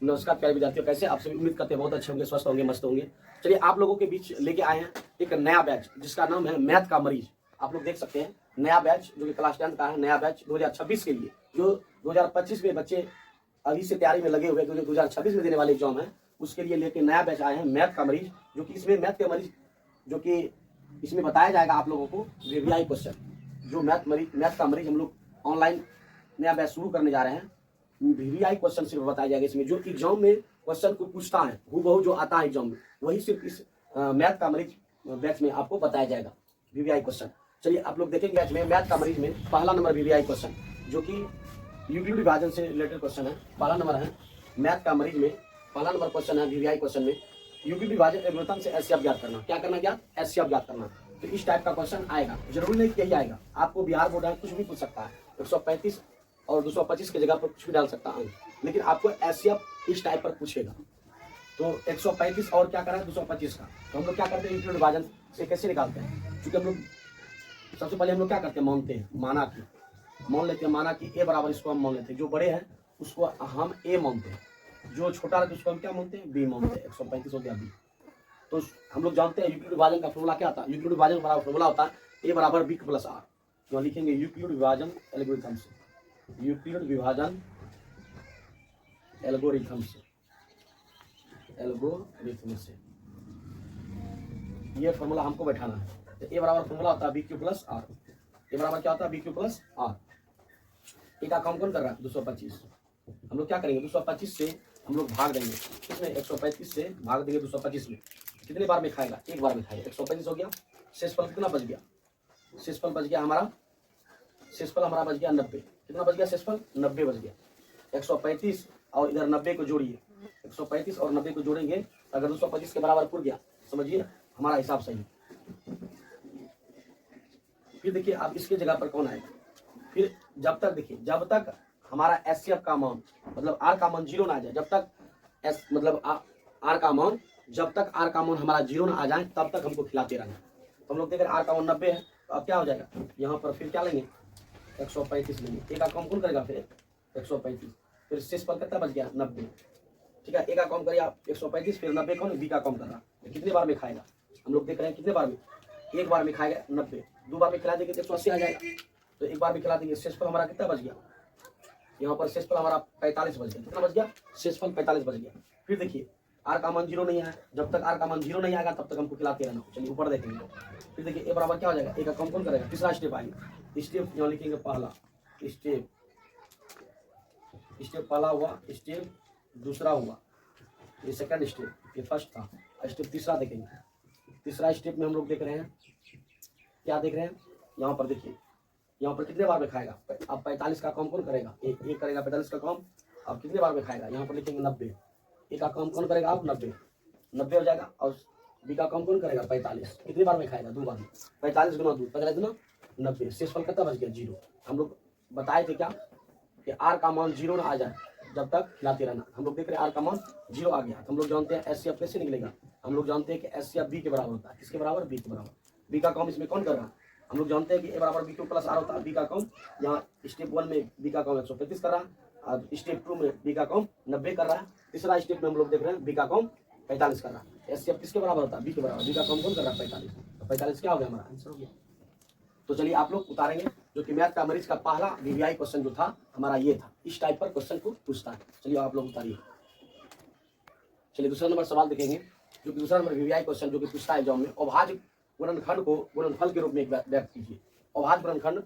नमस्कार प्यारे विद्यार्थियों, कैसे आप सभी? उम्मीद करते हैं बहुत अच्छे होंगे, स्वस्थ होंगे, मस्त होंगे। चलिए आप लोगों के बीच लेके आए हैं एक नया बैच जिसका नाम है मैथ का मरीज। आप लोग देख सकते हैं नया बैच जो कि क्लास 10 का है, नया बैच 2026 के लिए। जो 2025 में बच्चे अभी से तैयारी में लगे हुए हैं, 2026 में देने वाले एग्जाम है, उसके लिए लेके नया बैच आए हैं मैथ का मरीज। जो कि इसमें मैथ के मरीज जो कि इसमें बताया जाएगा आप लोगों को वीवीआई क्वेश्चन। जो मैथ का मरीज हम लोग ऑनलाइन नया बैच शुरू करने जा रहे हैं। वीवीआई क्वेश्चन सिर्फ बताया जाएगा इसमें, जो एग्जाम में क्वेश्चन को पूछता है हूबहू जो आता है एग्जाम में, वही सिर्फ इस मैथ का मरीज बैच में आपको बताया जाएगा वीवीआई क्वेश्चन। चलिए आप लोग देखेंगे बैच में मैथ का मरीज में पहला नंबर वीवीआई क्वेश्चन, जो कि यूक्लिड विभाजन से रिलेटेड क्वेश्चन है। पहला नंबर है मैथ का मरीज में, पहला नंबर क्वेश्चन है वीवीआई क्वेश्चन में यूक्लिड विभाजन एल्गोरिथम से एचसीएफ ज्ञात करना। क्या करना? ज्ञात एचसीएफ ज्ञात करना। तो इस टाइप का क्वेश्चन आएगा, जरूरी नहीं कि यही आएगा, आपको बिहार बोर्ड है कुछ भी पूछ सकता है। 135 और 225 की जगह पर कुछ भी डाल सकता है, लेकिन आपको एचसीएफ इस टाइप पर पूछेगा। तो 135 और क्या करा है 225 का, तो हम लोग क्या करते हैं यूक्लिड विभाजन से कैसे निकालते हैं? क्योंकि हम लोग सबसे पहले हम लोग क्या करते हैं, मानते हैं, मान लेते हैं माना कि ए बराबर, इसको हम मान लेते हैं, जो बड़े हैं उसको हम ए मानते हैं, जो छोटा है उसको हम क्या मानते हैं, बी मानते हैं। 135 हो गया बी। तो हम लोग जानते हैं यूक्लिड विभाजन का फॉर्मूला क्या था। यूक्लिड विभाजन का फॉर्मूला होता है ए बराबर बी प्लस आर। तो लिखेंगे यूक्लिड विभाजन एल्गोरिथम से, यूक्लिड विभाजन एल्गोरिथम से ये फॉर्मूला हमको बैठाना है। तो ए बराबर फॉर्मूला होता है बी क्यू प्लस आर। ए बराबर क्या होता है, बी क्यू प्लस आर। ए का काम कौन कर रहा है 225। हम लोग क्या करेंगे 225 से हम लोग भाग देंगे, कितने 135 से भाग देंगे 225 में। कितने बार में खाएगा? एक बार में खाएगा। 135 हो गया, शेषफल कितना बच गया? शेषफल बच गया हमारा, शेषफल हमारा बच गया 90। कितना बच गया शेषफल? 90 बच गया। 135 और इधर 90 को जोड़िए, 135 और 90 को जोड़ेंगे, अगर 225 के बराबर पुर गया, समझिए हमारा हिसाब सही। फिर देखिए आप इसके जगह पर कौन आएगा। फिर जब तक देखिए, जब तक हमारा एचसीएफ का मान मतलब आर का मान जीरो ना आ जाए, जब तक एस मतलब आर का मान, जब तक आर का मान हमारा जीरो ना आ जाए तब तक हमको खिलाते रहना। तो हम लोग देख रहे हैं आर का मान 90 है, तो अब क्या हो जाएगा यहाँ पर, फिर क्या लेंगे 135 लेंगे। एक का काम कौन करेगा फिर 135, फिर शेषफल कितना बच गया 90। ठीक है, एक का काम करिए आप 135, फिर 90 कौन, बी का काम कर रहा है। कितने बार में खाएगा हम लोग देख रहे हैं, कितने बार में? एक बार में खाएगा 90, दो बार में खिला देंगे तो 180 आ जाएगा। तो एक बार में खिला देंगे, शेषफल हमारा कितना बच गया, यहाँ पर शेषफल हमारा 45 बच गया। कितना बच गया? शेषफल 45 बच गया। फिर देखिए आर का मान जीरो नहीं आया, जब तक आर का मान जीरो नहीं आएगा तब तक हमको खिलाते रहना। चलिए ऊपर देखेंगे, फिर देखिए ए बराबर क्या हो जाएगा, ए का काम कौन करेगा, तीसरा स्टेप आएगा। स्टेप यहाँ लिखेंगे पहला स्टेप, स्टेप पहला हुआ, स्टेप दूसरा हुआ, ये सेकंड स्टेप, ये फर्स्ट था। स्टेप तीसरा देखेंगे, तीसरा स्टेप में हम लोग देख रहे हैं, क्या देख रहे हैं यहाँ पर देखिए, यहाँ पर कितने बार में खाएगा। अब 45 का काम कौन करेगा, एक करेगा 45 का काम। अब कितने बार में खाएगा, यहाँ पर लिखेंगे 90। ए का काम कौन करेगा, आप 90 हो जाएगा। और बी का काम कौन करेगा 45। कितने बार में खाएगा, दो बार में। 45 गुना 2, 45 गुना 90, शेषफल कितना बच गया 0। हम लोग बताए थे क्या कि आर का मान 0 ना आ जाए जब तक खिलाते रहना। हम लोग देख रहे हैं आर का मान 0 आ गया, तो हम लोग जानते हैं एचसीएफ कैसे निकलेगा। हम लोग जानते हैं कि एचसीएफ बी के बराबर होता है। किसके बराबर? बी के बराबर। बी का काम इसमें कौन कर रहा है, हम लोग जानते हैं कि ए बराबर बी क्यू प्लस आर होता है। बी का काम यहाँ स्टेप 1 में बी का काम 135 कर रहा है, और स्टेप 2 में बी का काम 90 कर रहा है। तीसरा स्टेप में हम लोग देख रहे हैं बी का काम 45 कर रहा है। एचसीएफ किसके बराबर होता है? बी के बराबर। बी का काम कौन कर रहा है 45। तो 45 क्या हो गया, हमारा आंसर हो गया। तो चलिए आप लोग उतारेंगे, जो कि मैथ का मरीज का पहला वीवीआई क्वेश्चन जो था हमारा ये था, इस टाइप पर क्वेश्चन को पूछता है। चलिए आप लोग उतारिए। चलिए दूसरा नंबर सवाल देखेंगे, जो कि दूसरा नंबर वीवीआई क्वेश्चन जो कि पूछता है एग्जाम में, अभाज्य गुणनखंड को गुणनफल के रूप में व्यक्त कीजिए। अभाज्य गुणनखंड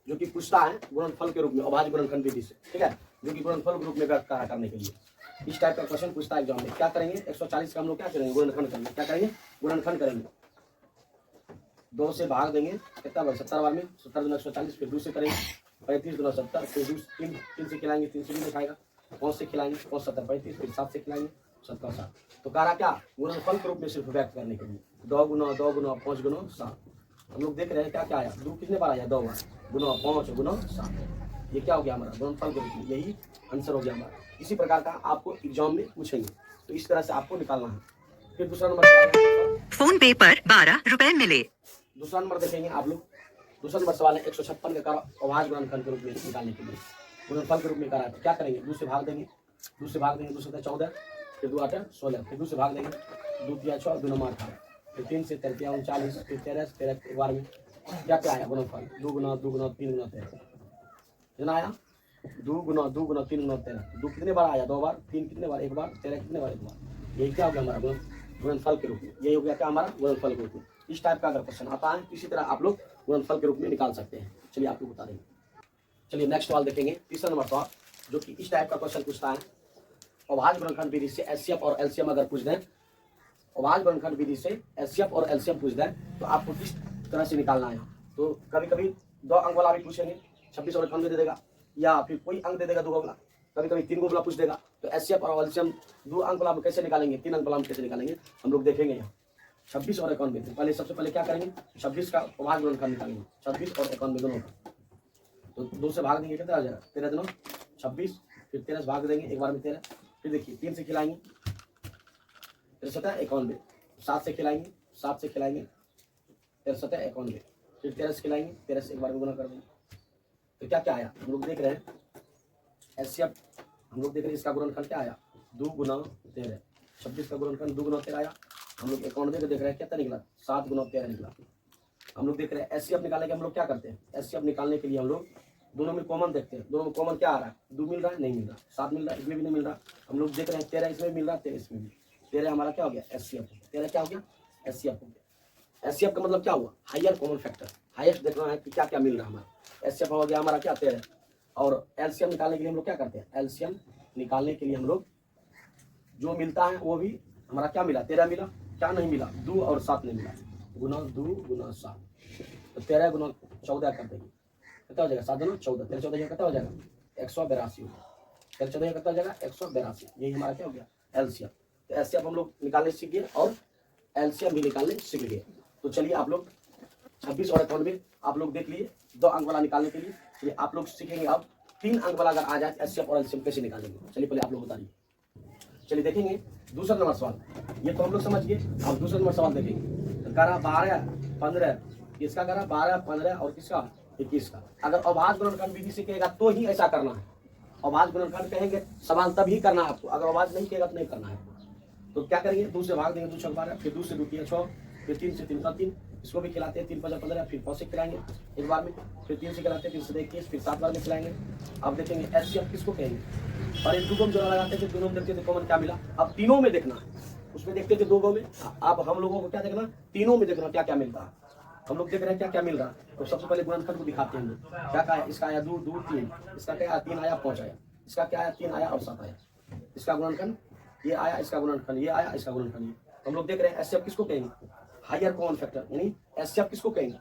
जो कि पूछता है गुणनफल के रूप में, अभाज्य गुणनखंड विधि से, ठीक है, जो कि गुणनफल के रूप में व्यक्त करने के लिए इस टाइप का क्वेश्चन पूछता है एग्जाम में। क्या करेंगे 140 का हम लोग क्या करेंगे, गुणनखंड करेंगे। क्या करेंगे, गुणनखंड करेंगे। 2 से भाग देंगे, कितना बार 70 बार में, 70 गुना 140, फिर 2 से करेंगे 35 गुना 70, फिर 3 से खिलाएंगे, 3 से भी नहीं खाएगा, 5 से खिलाएंगे, 5 70 35, फिर 7 से खिलाएंगे 7 7। तो कह रहा क्या, गुणनफल के रूप में सिर्फ व्यक्त करने के लिए 2 गुना 5 गुना 7। हम लोग देख रहे हैं क्या क्या आया, 2 कितने बार आया, 2 बार, गुना 5 गुना 7। ये क्या हो गया हमारा, गुणनफल के रूप में, यही आंसर हो गया हमारा। इसी प्रकार का आपको एग्जाम में पूछेंगे, तो इस तरह से आपको निकालना है। फिर दूसरा नंबर, फोन पे पर 12 रुपए मिले। दूसरा नंबर देखेंगे आप लोग। दूसरा नंबर सवाल है 156 का अभाज्य गुणनखंड के रूप में निकालने के लिए, गुणनफल के रूप में करा है। तो क्या करेंगे, 2 से भाग देंगे, 2 से भाग देंगे, 2 7 14, फिर 2 8 16, फिर 2 से भाग देंगे, 2 3 6, 2 9 18, फिर 3 से 3 39, फिर 13 13 एक बार में क्या क्या आया गुणनफल, 2 गुना 2 गुना 3 गुना 13 कितना आया, 2 गुना 2 गुना 3 गुना 13, 2 कितने बार आया, 2 बार, 3 कितने बार, 1 बार, 13 कितने बार, 1 बार। यही क्या हो गया हमारा गुणनफल के रूप में, यही हो गया क्या हमारा गुणनफल के रूप में। इस टाइप का अगर क्वेश्चन आता है इसी तरह आप लोग गुणनफल के रूप में निकाल सकते हैं। चलिए आपको बता देंगे। चलिए नेक्स्ट सवाल देखेंगे, तीसरा नंबर सवाल जो कि इस टाइप का क्वेश्चन पूछता है, अभाज्य गुणनखंड विधि से एचसीएफ और एलसीएम अगर पूछ दें, अभाज्य गुणनखंड विधि से एचसीएफ और एलसीएम पूछ दें तो आपको किस तरह से निकालना है। तो कभी कभी 2 अंक वाला भी पूछेंगे, 26 और 51 दे देगा, या फिर कोई अंक दे देगा 2 वाला, कभी कभी 3 वाला पूछ देगा। तो एचसीएफ और एलसीएम 2 अंक वाला हम कैसे निकालेंगे, 3 अंक वाला हम कैसे निकालेंगे, हम लोग देखेंगे यहाँ 26 और 51। पहले सबसे पहले क्या करेंगे, 26 का अभाज्य गुणनखंड निकालेंगे, 26 और 51 दोनों का। तो 2 से भाग देंगे, कितना आ जाएगा, 13 दिनों 26, फिर 13 से भाग देंगे एक बार में 13, फिर देखिए 3 से खिलाएंगे, 13 51, 7 से खिलाएंगे, 7 से खिलाएंगे, 13 51, फिर 13 से खिलाएंगे, 13 से एक बार में गुना कर देंगे। तो क्या क्या आया, हम लोग देख रहे हैं एचसीएफ, हम लोग देख रहे हैं इसका गुणनखंड क्या आया, 2 गुना 13, 26 का गुणनखंड 2 गुना 13 आया। हम लोग 91 को देख रहे हैं कितना निकला, 7 गुना 13 निकला। हम लोग देख रहे हैं एचसीएफ निकालने के हम लोग क्या करते हैं, एचसीएफ निकालने के लिए हम लोग दोनों में कॉमन देखते हैं, दोनों में कॉमन क्या आ रहा है, 2 मिल रहा है, नहीं मिल रहा, 7 मिल रहा है, इसमें भी नहीं मिल रहा। हम लोग देख रहे हैं 13 इसमें मिल रहा है, 13 इसमें भी, 13 हमारा क्या हो गया, एचसीएफ, 13 क्या हो गया, एचसीएफ हो गया। एचसीएफ का मतलब क्या हुआ, हायर कॉमन फैक्टर, हाईएस्ट देखना है कि क्या क्या मिल रहा है हमारा। एचसीएफ हो गया हमारा क्या 13, और एलसीएम निकालने के लिए हम लोग क्या करते हैं, एलसीएम निकालने के लिए हम लोग जो मिलता है वो भी हमारा क्या मिला, 13 मिला, क्या नहीं मिला, 2 और 7 नहीं मिला, गुना 2 गुना 7, तो 13 गुना 14 कर देंगे, कितना हो जाएगा, 7 गुना 14, 13 14 कितना हो जाएगा, 182 हो गया, 13 14 कितना हो जाएगा, 182। यही हमारा क्या हो गया, एलसीएम। तो एलसीएम हम लोग निकालने सीख गए और एलसीएम भी निकालने सीख गए। तो चलिए आप लोग 26 और 91 आप लोग देख लिए 2 अंक वाला निकालने के लिए। चलिए आप लोग सीखेंगे अब 3 अंक वाला अगर आ जाए एचसीएफ और एलसीएम कैसे निकालेंगे। चलिए पहले आप लोग बताइए। चलिए देखेंगे दूसरा नंबर सवाल, ये तो हम लोग समझ गए। अब दूसरा नंबर सवाल देखेंगे, करा 12 15, किसका करा 12 15 और किसका 21 का। अगर अभाज्य गुणनखंड विधि से कहेगा तो ही ऐसा करना है, अभाज्य गुणनखंड कहेंगे सवाल तभी करना है आपको, अगर अभाज्य नहीं कहेगा तो नहीं करना है। तो क्या करेंगे, 2 से भाग देंगे, 2 6 12, फिर 2 से 2 3 6, फिर 3 से 3 3, इसको भी खिलाते हैं, 3 5 15, फिर 5 से खिलाएंगे एक बार में, फिर 3 से खिलाते हैं, 3 से 21, फिर 7 बार में खिलाएंगे। अब देखेंगे एचसीएफ किसको कहेंगे, और इन 2 को जोड़ा लगाते थे, दोनों में देखते थे कॉमन क्या मिला। अब तीनों में देखना है, उसमें देखते थे 2 में, अब हम लोगों को क्या देखना, तीनों में देखना क्या क्या मिलता है। हम लोग देख रहे हैं क्या क्या मिल रहा है। तो सबसे पहले गुणनखंड को दिखाते हैं हम लोग, क्या क्या आया, इसका आया 2 2 3, इसका क्या आया 3 आया 5 आया, इसका क्या आया 3 आया और 7 आया, इसका गुणनखंड ये आया, इसका गुणनखंड ये आया, इसका गुणनखंड ये। हम लोग देख रहे हैं एचसीएफ किसको कहेंगे, हायर कॉमन फैक्टर, यानी एचसीएफ किसको कहेंगे,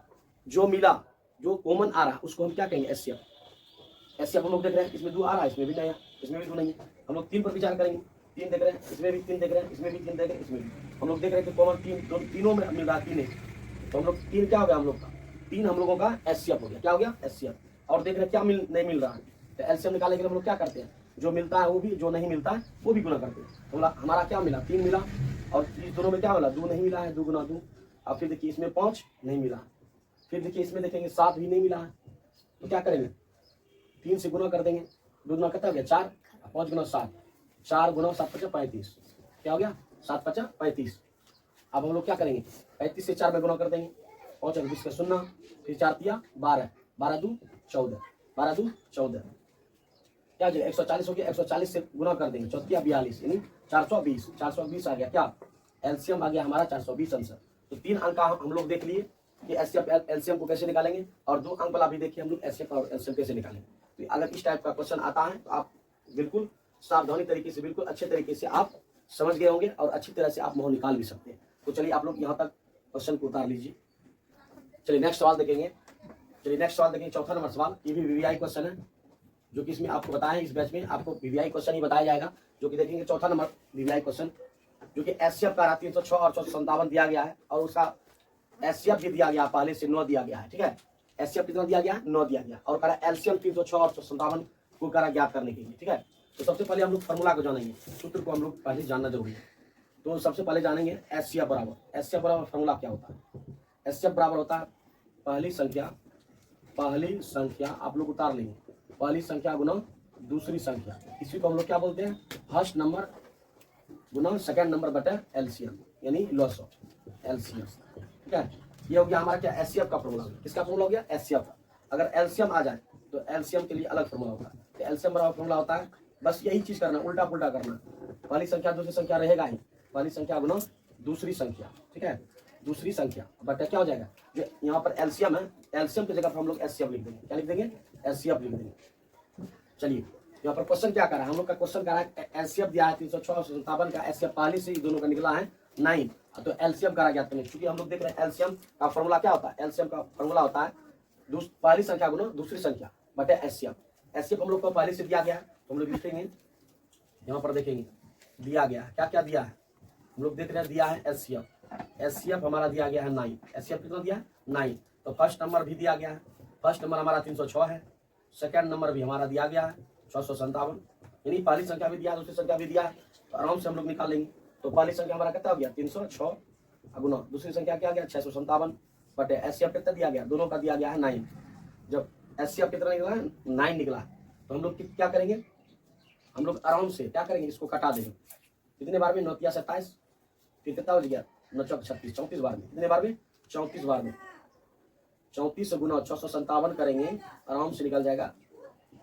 जो मिला जो कॉमन आ रहा है उसको हम क्या कहेंगे, एचसीएफ। एचसीएफ हम लोग देख रहे हैं इसमें 2 आ रहा है, इसमें भी नहीं है, इसमें भी 2 नहीं है। हम लोग 3 पर विचार करेंगे, 3 देख रहे हैं, इसमें भी 3 देख रहे हैं, इसमें भी 3 देख रहे हैं, इसमें भी। हम लोग देख रहे हैं कि कॉमन 3 तीनों में मिल रहा है, 3 है, तो हम लोग 3 क्या हो गया हम लोग का, 3 हम लोगों का एचसीएफ हो गया। क्या हो गया, एचसीएफ। और देख रहे हैं क्या नहीं मिल रहा है, तो एलसीएम निकालने के लिए हम लोग क्या करते हैं, जो मिलता है वो भी, जो नहीं मिलता है वो भी गुना करते हैं। तो हमारा क्या मिला, 3 मिला, और इस दोनों में क्या मिला, 2 नहीं मिला है, 2 गुना 2। अब फिर देखिए इसमें 5 नहीं मिला है, फिर देखिए इसमें देखेंगे 7 भी नहीं मिला है, तो क्या करेंगे, 3 से गुना कर देंगे, 2 गुना कितना हो गया 4, 5 गुना 7, 4 गुना 7 5 35, क्या हो गया 7 5 35। अब हम लोग क्या करेंगे, 35 से 4 में गुना कर देंगे, 5 और 20 का 0, फिर 4 तिया 12, 12 2 14, 12 2 14, क्या हो जाएगा 140 हो गया, 140 से गुना कर देंगे, 4 तिया 42, यानी 420, 420 आ गया, क्या एलसीएम आ गया हमारा 420 आंसर। तो 3 अंक हम लोग देख लिए कि एचसीएफ एलसीएम को कैसे निकालेंगे, और 2 अंक वाला भी देखिए हम लोग एचसीएफ और एलसीएम कैसे निकालेंगे। तो अगर इस टाइप का क्वेश्चन आता है तो आप बिल्कुल सावधानी तरीके से, बिल्कुल अच्छे तरीके से आप समझ गए होंगे और अच्छी तरह से आप मोह निकाल भी सकते हैं। तो चलिए आप लोग यहाँ तक क्वेश्चन को उतार लीजिए। चलिए नेक्स्ट सवाल देखेंगे। चलिए नेक्स्ट सवाल देखेंगे, चौथा नंबर सवाल। ये भी वीवीआई क्वेश्चन है, जो कि इसमें आपको बताया है, इस बैच में आपको वीवीआई क्वेश्चन ही बताया जाएगा, जो कि देखेंगे चौथा नंबर वीवीआई क्वेश्चन, जो कि एचसीएफ का 306 और 457 दिया गया है, और उसका एचसीएफ भी दिया गया पहले से 9 दिया गया है, ठीक है। एचसीएफ कितना दिया गया, 9 दिया गया, और करा एलसीएम 306 और 457 को करा ज्ञात करने के लिए, ठीक है। तो सबसे पहले हम लोग फॉर्मूला को जानेंगे, सूत्र को हम लोग पहले जानना जरूरी है। तो सबसे पहले जानेंगे एचसीएफ बराबर, एचसीएफ बराबर फॉर्मूला क्या होता है। एचसीएफ बराबर होता है पहली संख्या आप लोग उतार लेंगे, पहली संख्या गुना दूसरी संख्या, इसी को हम लोग क्या बोलते हैं, फर्स्ट नंबर गुना सेकंड नंबर बटे एलसीएम, यानी लॉस ऑफ एलसीएम। ठीक है, ये हो गया हमारा क्या, एचसीएफ का फॉर्मूला। किसका फॉर्मूला हो गया, एचसीएफ का। अगर एलसीएम आ जाए तो एलसीएम के लिए अलग फॉर्मूला होता है। तो एलसीएम बराबर फॉर्मूला होता है, बस यही चीज करना, उल्टा पुल्टा करना। पहली संख्या दूसरी संख्या रहेगा ही, पहली संख्या गुना दूसरी संख्या। ठीक है, दूसरी संख्या बटा क्या हो जाएगा, यहाँ पर एलसीएम है, एलसीएम की जगह पर हम लोग एचसीएफ लिख देंगे। क्या लिख देंगे, एचसीएफ लिख देंगे। चलिए, यहाँ पर क्वेश्चन क्या करा है हम लोग का, क्वेश्चन करा है एलसीएफ दिया है 306 का, एचसीएफ पहले से ही दोनों का निकला है 9, तो एलसीएम करा गया। क्योंकि हम लोग देख रहे हैं एलसीएम का फॉर्मूला क्या होता है, एलसीएम का फॉर्मूला होता है पहली संख्या गुना दूसरी संख्या बटे एचसीएफ। एचसीएफ हम लोग को पहले से दिया गया है, तो हम लोग लिखेंगे, यहाँ पर देखेंगे दिया गया है, क्या क्या दिया है हम लोग देख रहे हैं, दिया है एचसीएफ। एचसीएफ हमारा दिया गया है 9, एचसीएफ कितना दिया है 9। तो फर्स्ट नंबर भी दिया गया है, फर्स्ट नंबर हमारा 306 है, सेकंड नंबर भी हमारा दिया गया है 657, यानी पहली संख्या भी दिया है दूसरी संख्या भी दिया है, तो आराम से हम लोग निकाल लेंगे। तो पहली संख्या हमारा कितना हो गया 306 गुना दूसरी संख्या क्या गया 657 बटे एचसीएफ कितना दिया गया, दोनों का दिया गया है 9। जब एचसीएफ कितना निकला है 9 निकला है, तो हम लोग क्या करेंगे, हम लोग आराम से क्या करेंगे, इसको कटा देंगे। कितने बार में, 9 × 27, फिर कितना हो गया 9 × 36, 34 बार में। कितने बार में, 34 बार में। 34 गुना 657 करेंगे, आराम से निकल जाएगा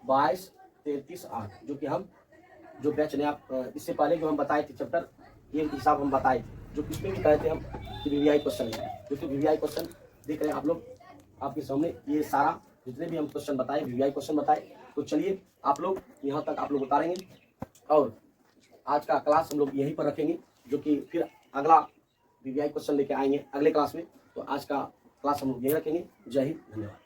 22 33 8, जो कि हम जो बैच ने आप इससे पहले जो हम बताए थे चैप्टर, ये हिसाब हम बताए थे, जो किसमें भी कहते हम कि वीवीआई क्वेश्चन है, जो कि वीवीआई क्वेश्चन देख रहे हैं आप लोग, आपके सामने ये सारा जितने भी हम क्वेश्चन बताए वीवीआई क्वेश्चन बताए। तो चलिए आप लोग यहाँ तक आप लोग उतारेंगे, और आज का क्लास हम लोग यहीं पर रखेंगे, जो कि फिर अगला वीवीआई क्वेश्चन लेके आएंगे अगले क्लास में। तो आज का क्लास हम लोग यहीं रखेंगे। जय हिंद, धन्यवाद।